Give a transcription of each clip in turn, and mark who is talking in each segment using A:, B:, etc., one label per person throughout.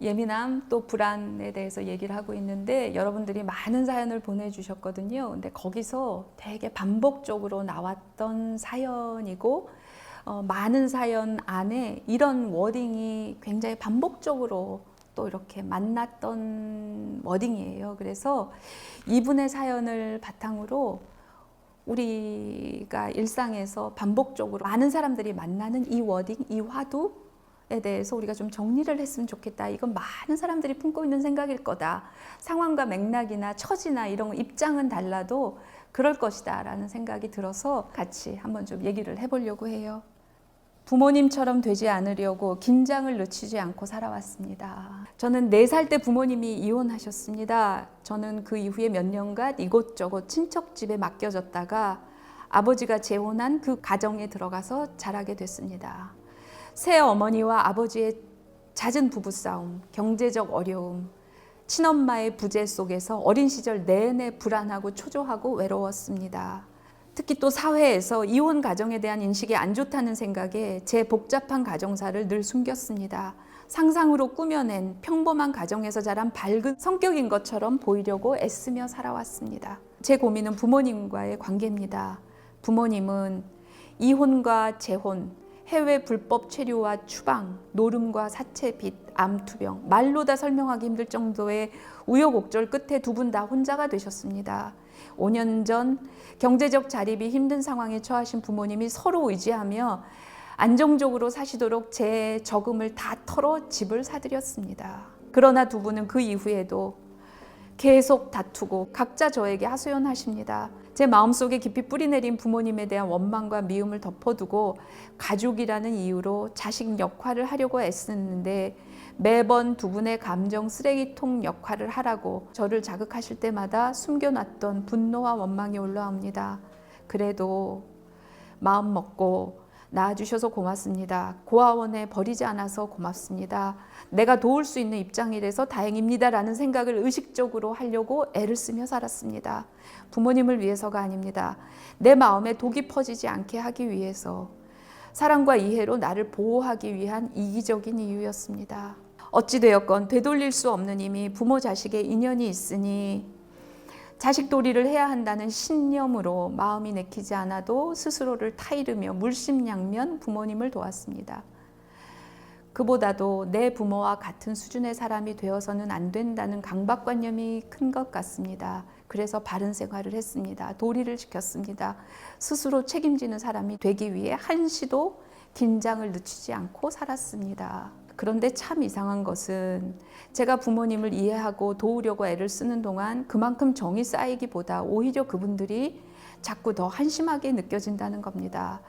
A: 예민함 또 불안에 대해서 얘기를 하고 있는데 여러분들이 많은 사연을 보내주셨거든요. 근데 거기서 되게 반복적으로 나왔던 사연이고 많은 사연 안에 이런 워딩이 굉장히 반복적으로 또 이렇게 만났던 워딩이에요. 그래서 이분의 사연을 바탕으로 우리가 일상에서 반복적으로 많은 사람들이 만나는 이 워딩, 이 화두에 대해서 우리가 좀 정리를 했으면 좋겠다. 이건 많은 사람들이 품고 있는 생각일 거다. 상황과 맥락이나 처지나 이런 입장은 달라도 그럴 것이다 라는 생각이 들어서 같이 한번 좀 얘기를 해보려고 해요. 부모님처럼 되지 않으려고 긴장을 늦추지 않고 살아왔습니다. 저는 4살 때 부모님이 이혼하셨습니다. 저는 그 이후에 몇 년간 이곳저곳 친척집에 맡겨졌다가 아버지가 재혼한 그 가정에 들어가서 자라게 됐습니다. 새어머니와 아버지의 잦은 부부싸움, 경제적 어려움, 친엄마의 부재 속에서 어린 시절 내내 불안하고 초조하고 외로웠습니다. 특히 또 사회에서 이혼 가정에 대한 인식이 안 좋다는 생각에 제 복잡한 가정사를 늘 숨겼습니다. 상상으로 꾸며낸 평범한 가정에서 자란 밝은 성격인 것처럼 보이려고 애쓰며 살아왔습니다. 제 고민은 부모님과의 관계입니다. 부모님은 이혼과 재혼, 해외 불법 체류와 추방, 노름과 사채 빚, 암투병, 말로 다 설명하기 힘들 정도의 우여곡절 끝에 두 분 다 혼자가 되셨습니다. 5년 전 경제적 자립이 힘든 상황에 처하신 부모님이 서로 의지하며 안정적으로 사시도록 제 저금을 다 털어 집을 사드렸습니다. 그러나 두 분은 그 이후에도 계속 다투고 각자 저에게 하소연하십니다. 제 마음속에 깊이 뿌리내린 부모님에 대한 원망과 미움을 덮어두고 가족이라는 이유로 자식 역할을 하려고 애쓰는데 매번 두 분의 감정 쓰레기통 역할을 하라고 저를 자극하실 때마다 숨겨놨던 분노와 원망이 올라옵니다. 그래도 마음 먹고 낳아주셔서 고맙습니다. 고아원에 버리지 않아서 고맙습니다. 내가 도울 수 있는 입장이라서 다행입니다 라는 생각을 의식적으로 하려고 애를 쓰며 살았습니다. 부모님을 위해서가 아닙니다. 내 마음에 독이 퍼지지 않게 하기 위해서, 사랑과 이해로 나를 보호하기 위한 이기적인 이유였습니다. 어찌되었건 되돌릴 수 없는 이미 부모 자식의 인연이 있으니 자식도리를 해야 한다는 신념으로 마음이 내키지 않아도 스스로를 타이르며 물심양면 부모님을 도왔습니다. 그보다도 내 부모와 같은 수준의 사람이 되어서는 안 된다는 강박관념이 큰 것 같습니다. 그래서 바른 생활을 했습니다. 도리를 지켰습니다. 스스로 책임지는 사람이 되기 위해 한시도 긴장을 늦추지 않고 살았습니다. 그런데 참 이상한 것은 제가 부모님을 이해하고 도우려고 애를 쓰는 동안 그만큼 정이 쌓이기보다 오히려 그분들이 자꾸 더 한심하게 느껴진다는 겁니다.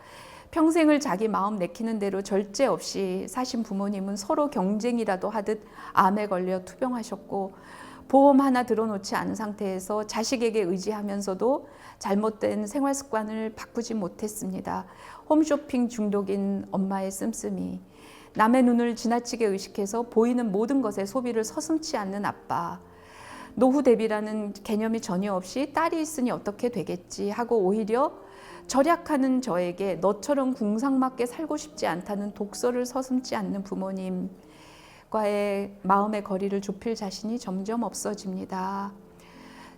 A: 평생을 자기 마음 내키는 대로 절제 없이 사신 부모님은 서로 경쟁이라도 하듯 암에 걸려 투병하셨고 보험 하나 들어놓지 않은 상태에서 자식에게 의지하면서도 잘못된 생활 습관을 바꾸지 못했습니다. 홈쇼핑 중독인 엄마의 씀씀이, 남의 눈을 지나치게 의식해서 보이는 모든 것에 소비를 서슴지 않는 아빠, 노후 대비라는 개념이 전혀 없이 딸이 있으니 어떻게 되겠지 하고 오히려 절약하는 저에게 너처럼 궁상맞게 살고 싶지 않다는 독서를 서슴지 않는 부모님과의 마음의 거리를 좁힐 자신이 점점 없어집니다.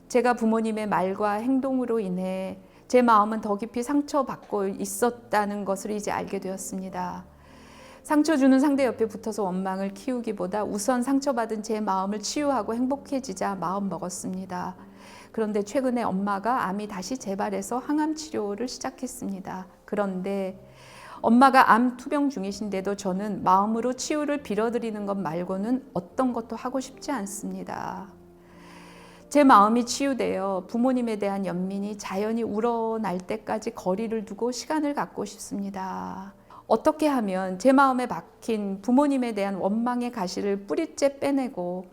A: 제가 부모님의 말과 행동으로 인해 제 마음은 더 깊이 상처받고 있었다는 것을 이제 알게 되었습니다. 상처 주는 상대 옆에 붙어서 원망을 키우기보다 우선 상처받은 제 마음을 치유하고 행복해지자 마음 먹었습니다. 그런데 최근에 엄마가 암이 다시 재발해서 항암 치료를 시작했습니다. 그런데 엄마가 암 투병 중이신데도 저는 마음으로 치유를 빌어드리는 것 말고는 어떤 것도 하고 싶지 않습니다. 제 마음이 치유되어 부모님에 대한 연민이 자연히 우러날 때까지 거리를 두고 시간을 갖고 싶습니다. 어떻게 하면 제 마음에 박힌 부모님에 대한 원망의 가시를 뿌리째 빼내고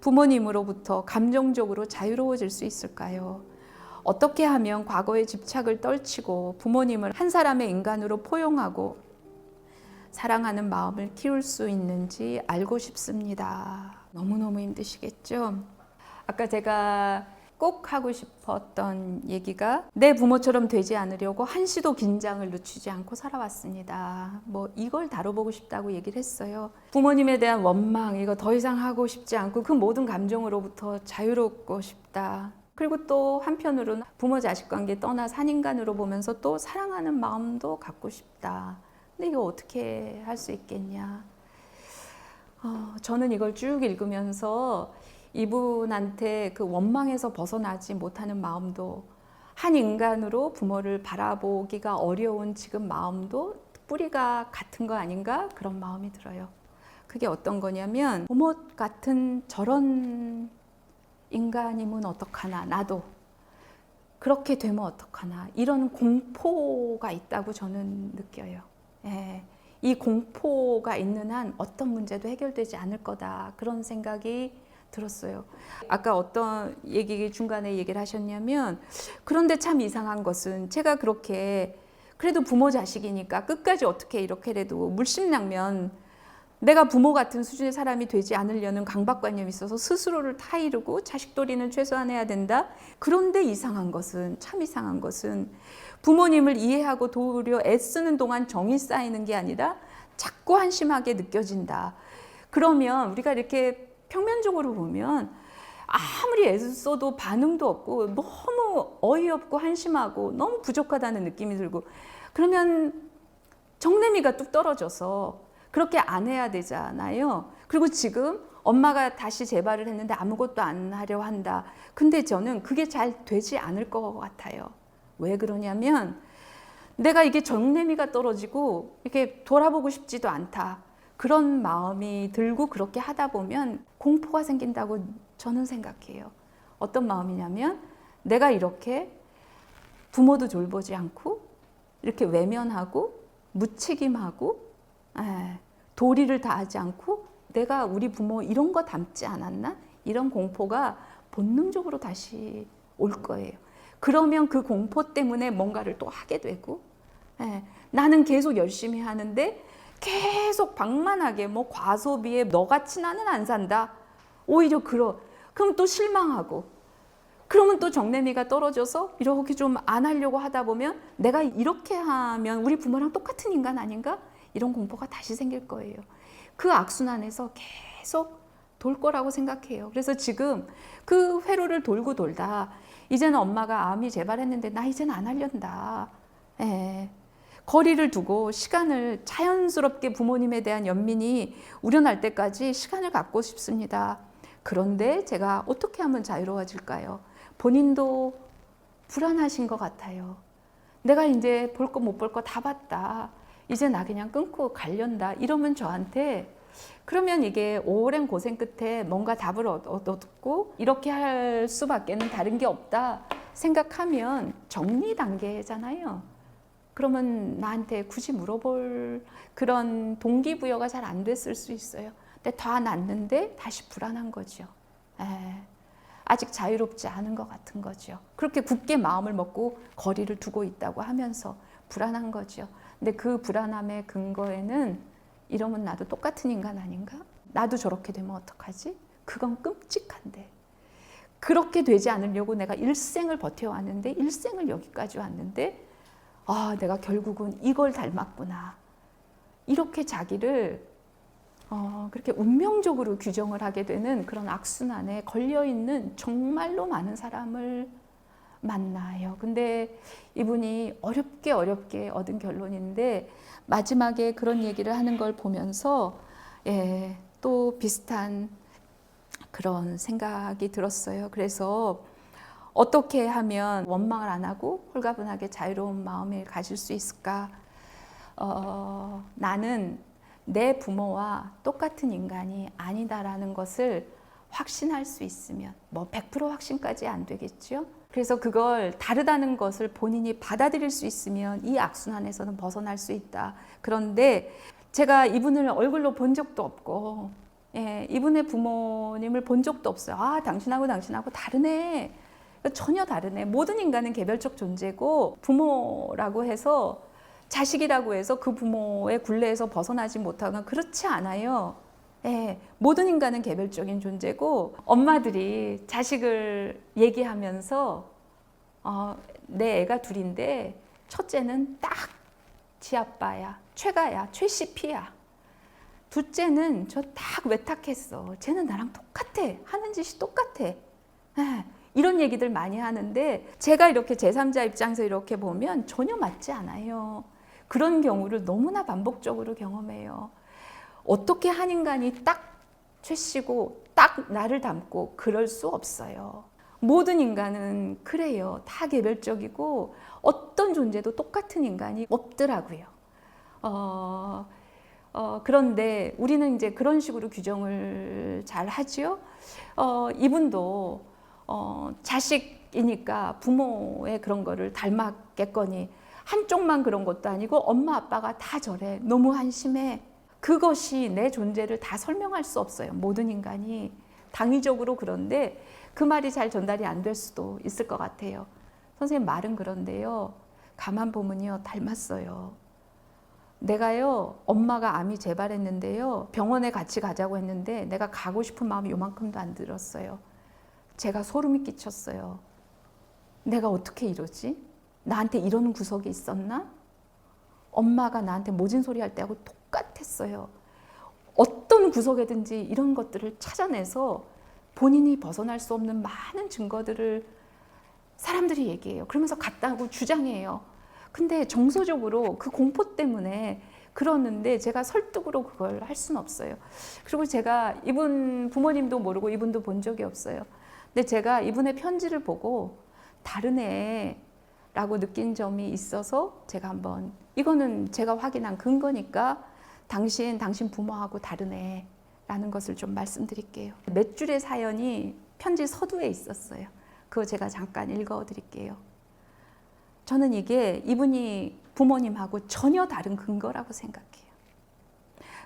A: 부모님으로부터 감정적으로 자유로워질 수 있을까요? 어떻게 하면 과거의 집착을 떨치고 부모님을 한 사람의 인간으로 포용하고 사랑하는 마음을 키울 수 있는지 알고 싶습니다. 너무너무 힘드시겠죠? 아까 제가 꼭 하고 싶었던 얘기가 내 부모처럼 되지 않으려고 한시도 긴장을 늦추지 않고 살아왔습니다. 뭐 이걸 다뤄보고 싶다고 얘기를 했어요. 부모님에 대한 원망, 이거 더 이상 하고 싶지 않고 그 모든 감정으로부터 자유롭고 싶다. 그리고 또 한편으로는 부모 자식 관계 떠나 산인간으로 보면서 또 사랑하는 마음도 갖고 싶다. 근데 이거 어떻게 할 수 있겠냐. 저는 이걸 쭉 읽으면서 이분한테 그 원망에서 벗어나지 못하는 마음도, 한 인간으로 부모를 바라보기가 어려운 지금 마음도 뿌리가 같은 거 아닌가, 그런 마음이 들어요. 그게 어떤 거냐면, 부모 같은 저런 인간이면 어떡하나, 나도 그렇게 되면 어떡하나, 이런 공포가 있다고 저는 느껴요. 예. 이 공포가 있는 한 어떤 문제도 해결되지 않을 거다, 그런 생각이 들었어요. 아까 어떤 얘기 중간에 얘기를 하셨냐면, 그런데 참 이상한 것은 제가 그렇게 그래도 부모 자식이니까 끝까지 어떻게 이렇게라도 물심양면 내가 부모 같은 수준의 사람이 되지 않으려는 강박관념이 있어서 스스로를 타이르고 자식도리는 최소한 해야 된다. 그런데 이상한 것은, 참 이상한 것은 부모님을 이해하고 도우려 애쓰는 동안 정이 쌓이는 게 아니라 자꾸 한심하게 느껴진다. 그러면 우리가 이렇게 평면적으로 보면 아무리 애써도 반응도 없고 너무 어이없고 한심하고 너무 부족하다는 느낌이 들고, 그러면 정내미가 뚝 떨어져서 그렇게 안 해야 되잖아요. 그리고 지금 엄마가 다시 재발을 했는데 아무것도 안 하려 한다. 근데 저는 그게 잘 되지 않을 것 같아요. 왜 그러냐면 내가 이게 정내미가 떨어지고 이렇게 돌아보고 싶지도 않다, 그런 마음이 들고 그렇게 하다 보면 공포가 생긴다고 저는 생각해요. 어떤 마음이냐면, 내가 이렇게 부모도 돌보지 않고 이렇게 외면하고 무책임하고 도리를 다하지 않고 내가 우리 부모 이런 거 닮지 않았나? 이런 공포가 본능적으로 다시 올 거예요. 그러면 그 공포 때문에 뭔가를 또 하게 되고, 나는 계속 열심히 하는데 계속 방만하게 뭐 과소비에 너같이 나는 안 산다. 오히려 그럼 또 실망하고, 그러면 또 정내미가 떨어져서 이렇게 좀 안 하려고 하다 보면 내가 이렇게 하면 우리 부모랑 똑같은 인간 아닌가? 이런 공포가 다시 생길 거예요. 그 악순환에서 계속 돌 거라고 생각해요. 그래서 지금 그 회로를 돌고 돌다 이제는 엄마가 암이 재발했는데 나 이제는 안 하련다. 거리를 두고 시간을 자연스럽게 부모님에 대한 연민이 우려날 때까지 시간을 갖고 싶습니다. 그런데 제가 어떻게 하면 자유로워질까요? 본인도 불안하신 것 같아요. 내가 이제 볼 거 못 볼 거 다 봤다. 이제 나 그냥 끊고 가련다. 이러면 저한테, 그러면 이게 오랜 고생 끝에 뭔가 답을 얻었고 이렇게 할 수밖에는 다른 게 없다 생각하면 정리 단계잖아요. 그러면 나한테 굳이 물어볼 그런 동기부여가 잘 안 됐을 수 있어요. 근데 다 났는데 다시 불안한 거죠. 아직 자유롭지 않은 것 같은 거죠. 그렇게 굳게 마음을 먹고 거리를 두고 있다고 하면서 불안한 거죠. 근데 그 불안함의 근거에는 이러면 나도 똑같은 인간 아닌가? 나도 저렇게 되면 어떡하지? 그건 끔찍한데. 그렇게 되지 않으려고 내가 일생을 버텨왔는데, 일생을 여기까지 왔는데, 내가 결국은 이걸 닮았구나. 이렇게 자기를 그렇게 운명적으로 규정을 하게 되는 그런 악순환에 걸려있는 정말로 많은 사람을 만나요. 근데 이분이 어렵게 얻은 결론인데, 마지막에 그런 얘기를 하는 걸 보면서 또 비슷한 그런 생각이 들었어요. 그래서 어떻게 하면 원망을 안 하고 홀가분하게 자유로운 마음을 가질 수 있을까? 나는 내 부모와 똑같은 인간이 아니다라는 것을 확신할 수 있으면, 뭐 100% 확신까지 안 되겠죠? 그래서 그걸 다르다는 것을 본인이 받아들일 수 있으면 이 악순환에서는 벗어날 수 있다. 그런데 제가 이분을 얼굴로 본 적도 없고, 이분의 부모님을 본 적도 없어요. 당신하고 다르네. 전혀 다르네. 모든 인간은 개별적 존재고, 부모라고 해서 자식이라고 해서 그 부모의 굴레에서 벗어나지 못하거나 그렇지 않아요. 예, 모든 인간은 개별적인 존재고 엄마들이 자식을 얘기하면서 내 애가 둘인데 첫째는 딱 지 아빠야, 최가야, 최CP야. 둘째는 저 딱 외탁했어. 쟤는 나랑 똑같아. 하는 짓이 똑같아. 예, 이런 얘기들 많이 하는데 제가 이렇게 제3자 입장에서 이렇게 보면 전혀 맞지 않아요. 그런 경우를 너무나 반복적으로 경험해요. 어떻게 한 인간이 딱 최씨고 딱 나를 닮고 그럴 수 없어요. 모든 인간은 그래요. 다 개별적이고 어떤 존재도 똑같은 인간이 없더라고요. 그런데 우리는 이제 그런 식으로 규정을 잘 하지요. 이분도 자식이니까 부모의 그런 거를 닮았겠거니 한쪽만 그런 것도 아니고 엄마 아빠가 다 저래. 너무 한심해. 그것이 내 존재를 다 설명할 수 없어요. 모든 인간이 당위적으로 그런데 그 말이 잘 전달이 안 될 수도 있을 것 같아요. 선생님 말은 그런데요. 가만 보면요. 닮았어요. 내가요. 엄마가 암이 재발했는데요. 병원에 같이 가자고 했는데 내가 가고 싶은 마음이 요만큼도 안 들었어요. 제가 소름이 끼쳤어요. 내가 어떻게 이러지? 나한테 이런 구석이 있었나? 엄마가 나한테 모진 소리 할 때하고 똑같았어요. 어떤 구석에든지 이런 것들을 찾아내서 본인이 벗어날 수 없는 많은 증거들을 사람들이 얘기해요. 그러면서 같다고 주장해요. 근데 정서적으로 그 공포 때문에 그러는데 제가 설득으로 그걸 할 수는 없어요. 그리고 제가 이분 부모님도 모르고 이분도 본 적이 없어요. 근데 제가 이분의 편지를 보고 다른 애라고 느낀 점이 있어서 제가 한번 이거는 제가 확인한 근거니까 당신 부모하고 다른 애라는 것을 좀 말씀드릴게요. 몇 줄의 사연이 편지 서두에 있었어요. 그거 제가 잠깐 읽어드릴게요. 저는 이게 이분이 부모님하고 전혀 다른 근거라고 생각해요.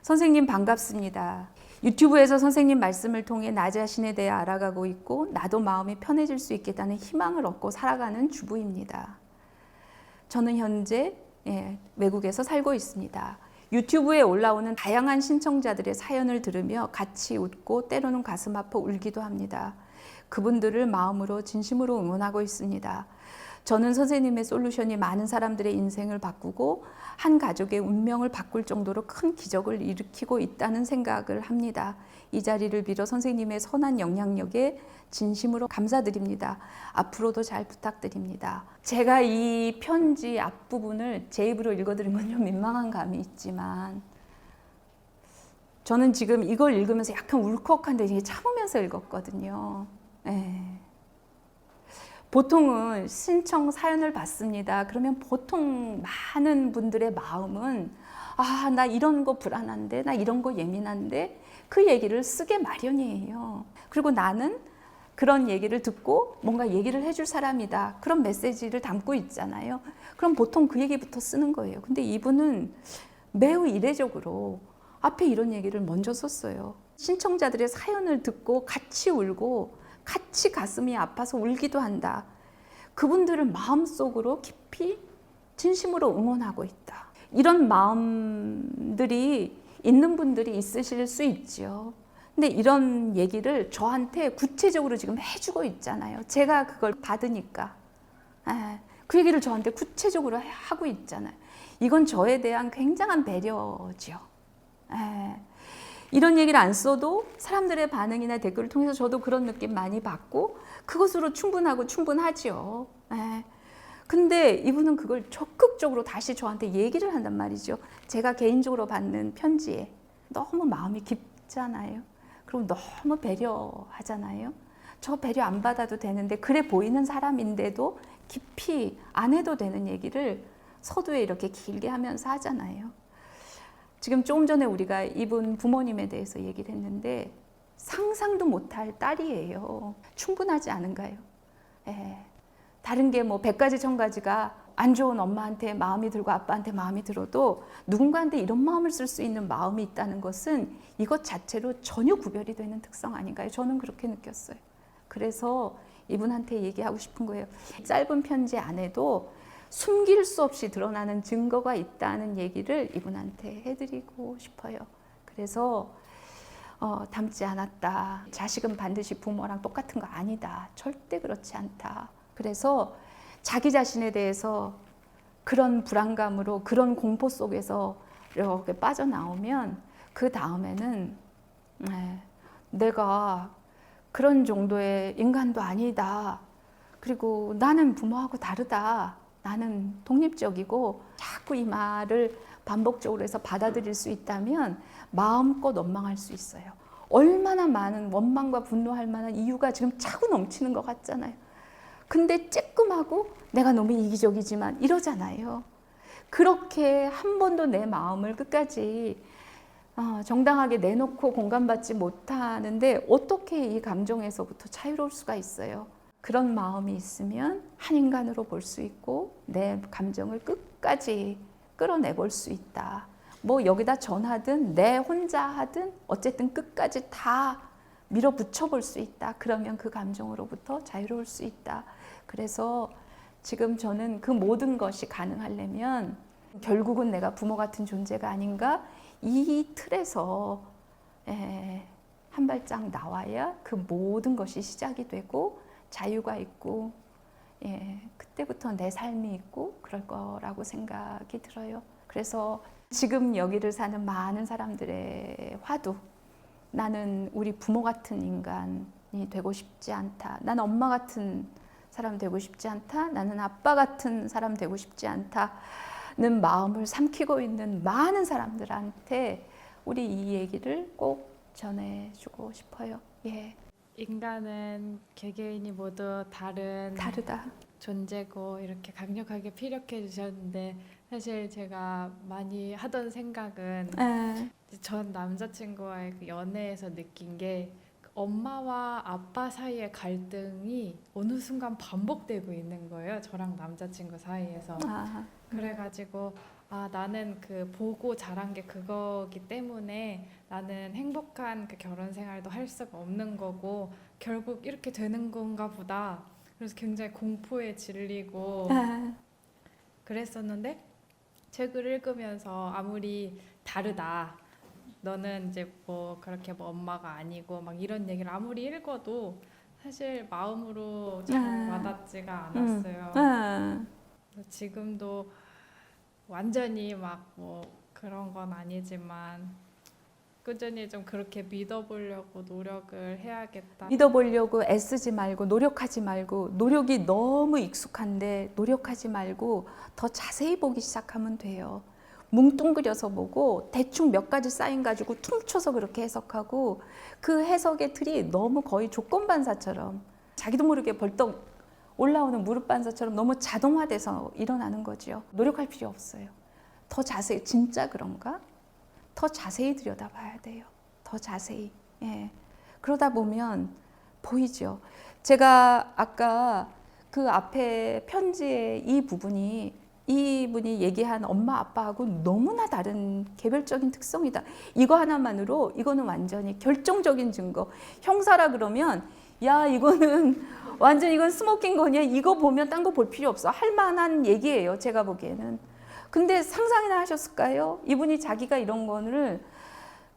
A: 선생님 반갑습니다. 유튜브에서 선생님 말씀을 통해 나 자신에 대해 알아가고 있고 나도 마음이 편해질 수 있겠다는 희망을 얻고 살아가는 주부입니다. 저는 현재 외국에서 살고 있습니다. 유튜브에 올라오는 다양한 신청자들의 사연을 들으며 같이 웃고 때로는 가슴 아파 울기도 합니다. 그분들을 마음으로 진심으로 응원하고 있습니다. 저는 선생님의 솔루션이 많은 사람들의 인생을 바꾸고 한 가족의 운명을 바꿀 정도로 큰 기적을 일으키고 있다는 생각을 합니다. 이 자리를 빌어 선생님의 선한 영향력에 진심으로 감사드립니다. 앞으로도 잘 부탁드립니다. 제가 이 편지 앞부분을 제 입으로 읽어드린 건 좀 민망한 감이 있지만 저는 지금 이걸 읽으면서 약간 울컥한데 이게 참으면서 읽었거든요. 보통은 신청 사연을 받습니다. 그러면 보통 많은 분들의 마음은 나 이런 거 불안한데, 나 이런 거 예민한데 그 얘기를 쓰게 마련이에요. 그리고 나는 그런 얘기를 듣고 뭔가 얘기를 해줄 사람이다. 그런 메시지를 담고 있잖아요. 그럼 보통 그 얘기부터 쓰는 거예요. 근데 이분은 매우 이례적으로 앞에 이런 얘기를 먼저 썼어요. 신청자들의 사연을 듣고 같이 울고 같이 가슴이 아파서 울기도 한다. 그분들을 마음속으로 깊이 진심으로 응원하고 있다. 이런 마음들이 있는 분들이 있으실 수 있죠. 근데 이런 얘기를 저한테 구체적으로 지금 해주고 있잖아요. 제가 그걸 받으니까. 그 얘기를 저한테 구체적으로 하고 있잖아요. 이건 저에 대한 굉장한 배려죠. 이런 얘기를 안 써도 사람들의 반응이나 댓글을 통해서 저도 그런 느낌 많이 받고 그것으로 충분하지요. 근데 이분은 그걸 적극적으로 다시 저한테 얘기를 한단 말이죠. 제가 개인적으로 받는 편지에 너무 마음이 깊잖아요. 그리고 너무 배려하잖아요. 저 배려 안 받아도 되는데 그래 보이는 사람인데도 깊이 안 해도 되는 얘기를 서두에 이렇게 길게 하면서 하잖아요. 지금 조금 전에 우리가 이분 부모님에 대해서 얘기를 했는데 상상도 못할 딸이에요. 충분하지 않은가요? 다른 게 뭐 100가지 1000가지가 안 좋은 엄마한테 마음이 들고 아빠한테 마음이 들어도 누군가한테 이런 마음을 쓸 수 있는 마음이 있다는 것은 이것 자체로 전혀 구별이 되는 특성 아닌가요? 저는 그렇게 느꼈어요. 그래서 이분한테 얘기하고 싶은 거예요. 짧은 편지 안에도 숨길 수 없이 드러나는 증거가 있다는 얘기를 이분한테 해드리고 싶어요. 그래서 닮지 않았다. 자식은 반드시 부모랑 똑같은 거 아니다. 절대 그렇지 않다. 그래서 자기 자신에 대해서 그런 불안감으로 그런 공포 속에서 이렇게 빠져나오면 그 다음에는 내가 그런 정도의 인간도 아니다. 그리고 나는 부모하고 다르다. 나는 독립적이고 자꾸 이 말을 반복적으로 해서 받아들일 수 있다면 마음껏 원망할 수 있어요. 얼마나 많은 원망과 분노할 만한 이유가 지금 차고 넘치는 것 같잖아요. 근데 쬐끔하고 내가 너무 이기적이지만 이러잖아요. 그렇게 한 번도 내 마음을 끝까지 정당하게 내놓고 공감받지 못하는데 어떻게 이 감정에서부터 자유로울 수가 있어요. 그런 마음이 있으면 한 인간으로 볼 수 있고 내 감정을 끝까지 끌어내볼 수 있다. 뭐 여기다 전하든 내 혼자 하든 어쨌든 끝까지 다 밀어붙여 볼 수 있다. 그러면 그 감정으로부터 자유로울 수 있다. 그래서 지금 저는 그 모든 것이 가능하려면 결국은 내가 부모 같은 존재가 아닌가, 이 틀에서 한 발짝 나와야 그 모든 것이 시작이 되고 자유가 있고 그때부터 내 삶이 있고 그럴 거라고 생각이 들어요. 그래서 지금 여기를 사는 많은 사람들의 화두, 나는 우리 부모 같은 인간이 되고 싶지 않다. 나는 엄마 같은 사람 되고 싶지 않다. 나는 아빠 같은 사람 되고 싶지 않다는 마음을 삼키고 있는 많은 사람들한테 우리 이 얘기를 꼭 전해주고 싶어요.
B: 인간은 개개인이 모두
A: 다르다.
B: 존재고 이렇게 강력하게 피력해 주셨는데, 사실 제가 많이 하던 생각은 전 남자친구와의 그 연애에서 느낀 게 엄마와 아빠 사이의 갈등이 어느 순간 반복되고 있는 거예요. 저랑 남자친구 사이에서. 그래가지고 나는 그 보고 자란 게 그거기 때문에 나는 행복한 그 결혼 생활도 할 수가 없는 거고 결국 이렇게 되는 건가 보다. 그래서 굉장히 공포에 질리고 그랬었는데, 책을 읽으면서 아무리 다르다, 너는 이제 뭐 그렇게 뭐 엄마가 아니고 막 이런 얘기를 아무리 읽어도 사실 마음으로 잘 와닿지가 않았어요. 지금도 완전히 막 뭐 그런 건 아니지만 꾸준히 좀 그렇게 믿어보려고 노력을 해야겠다.
A: 믿어보려고 애쓰지 말고 노력하지 말고, 노력이 너무 익숙한데 노력하지 말고 더 자세히 보기 시작하면 돼요. 뭉뚱그려서 보고 대충 몇 가지 사인 가지고 퉁쳐서 그렇게 해석하고, 그 해석의 틀이 너무 거의 조건반사처럼 자기도 모르게 벌떡 올라오는 무릎반사처럼 너무 자동화돼서 일어나는 거죠. 노력할 필요 없어요. 더 자세히, 진짜 그런가? 더 자세히 들여다봐야 돼요. 더 자세히. 그러다 보면 보이죠. 제가 아까 그 앞에 편지의 이 부분이, 이분이 얘기한 엄마 아빠하고 너무나 다른 개별적인 특성이다. 이거 하나만으로 이거는 완전히 결정적인 증거. 형사라 그러면 야 이거는 완전 이건 스모킹 건이야. 이거 보면 딴 거 볼 필요 없어. 할 만한 얘기예요. 제가 보기에는. 근데 상상이나 하셨을까요? 이분이 자기가 이런 거를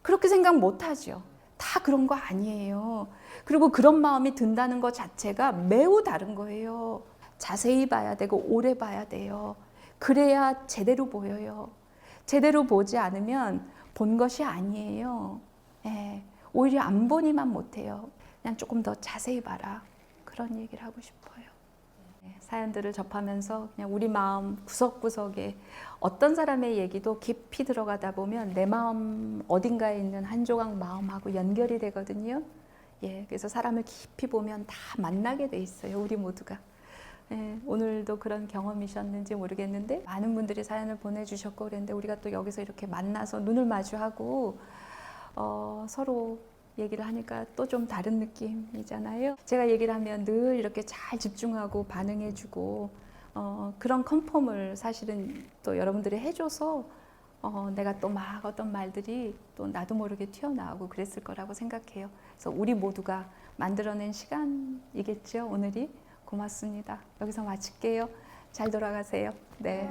A: 그렇게 생각 못 하죠. 다 그런 거 아니에요. 그리고 그런 마음이 든다는 것 자체가 매우 다른 거예요. 자세히 봐야 되고 오래 봐야 돼요. 그래야 제대로 보여요. 제대로 보지 않으면 본 것이 아니에요. 오히려 안 보니만 못해요. 그냥 조금 더 자세히 봐라. 그런 얘기를 하고 싶어요. 사연들을 접하면서 그냥 우리 마음 구석구석에 어떤 사람의 얘기도 깊이 들어가다 보면 내 마음 어딘가에 있는 한 조각 마음하고 연결이 되거든요. 그래서 사람을 깊이 보면 다 만나게 돼 있어요. 우리 모두가. 오늘도 그런 경험이셨는지 모르겠는데 많은 분들이 사연을 보내주셨고 그랬는데, 우리가 또 여기서 이렇게 만나서 눈을 마주하고 서로 얘기를 하니까 또 좀 다른 느낌이잖아요. 제가 얘기를 하면 늘 이렇게 잘 집중하고 반응해주고 그런 컨펌을 사실은 또 여러분들이 해줘서 내가 또 막 어떤 말들이 또 나도 모르게 튀어나오고 그랬을 거라고 생각해요. 그래서 우리 모두가 만들어낸 시간이겠죠, 오늘이. 고맙습니다. 여기서 마칠게요. 잘 돌아가세요. 네.